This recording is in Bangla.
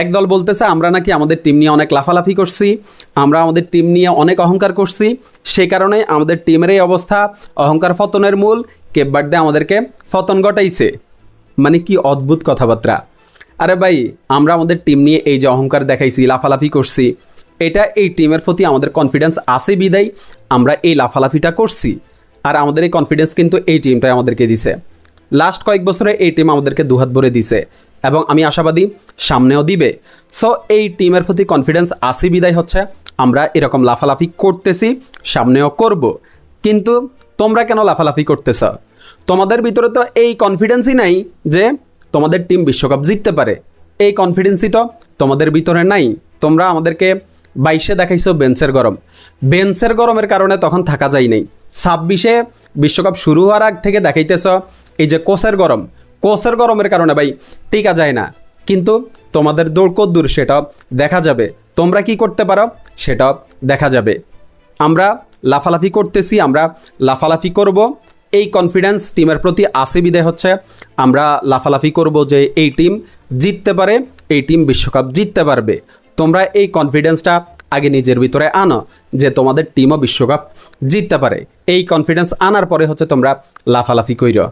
একদল বলতেছে আমরা নাকি আমাদের টিম নিয়ে অনেক লাফালাফি করছি, আমরা আমাদের টিম নিয়ে অনেক অহংকার করছি, সে কারণে আমাদের টিমের এই অবস্থা, অহংকার পতনের মূল, কেপ বার্থডে আমাদেরকে পতন ঘটাইছে। মানে কি অদ্ভুত কথাবার্তা। আরে ভাই, আমরা আমাদের টিম নিয়ে এই যে অহংকার দেখাইছি, লাফালাফি করছি, এটা এই টিমের প্রতি আমাদের কনফিডেন্স আছে বিদায় আমরা এই লাফালাফিটা করছি। আর আমাদের এই কনফিডেন্স কিন্তু এই টিমটাই আমাদেরকে দিছে। লাস্ট কয়েক বছরে এই টিম আমাদেরকে দুহাত ভরে দিছে এবং আমি আশাবাদী সামনেও দিবে। সো এই টিমের প্রতি কনফিডেন্স আছে বিদায় হচ্ছে আমরা এরকম লাফালাফি করতেছি, সামনেও করব। কিন্তু তোমরা কেন লাফালাফি করতেছ? তোমাদের ভিতরে তো এই কনফিডেন্সই নাই যে তোমাদের টিম বিশ্বকাপ জিততে পারে। এই কনফিডেন্সই তো তোমাদের ভিতরে নাই। তোমরা আমাদেরকে 22-এ দেখাইছো বেঞ্চের গরম, বেঞ্চের গরমের কারণে তখন থাকা যায় নাই। 26-এ বিশ্বকাপ শুরু হওয়ার আগ থেকে দেখাইতেছ এই যে কোচের গরম, কোচের গরমের কারণে ভাই টিকা যায় না। কিন্তু তোমাদের দৌড় কদ্দূর সেটাও দেখা যাবে, তোমরা কি করতে পারো সেটাও দেখা যাবে। আমরা লাফালাফি করতেছি, আমরা লাফালাফি করব, এই কনফিডেন্স টিমের প্রতি আসে বিদায় হচ্ছে আমরা লাফালাফি করব যে এই টিম জিততে পারে, এই টিম বিশ্বকাপ জিততে পারবে। তোমরা এই কনফিডেন্সটা আগে নিজের ভিতরে আনো যে তোমাদের টিমও বিশ্বকাপ জিততে পারে। এই কনফিডেন্স আনার পরে হচ্ছে তোমরা লাফালাফি কইরো।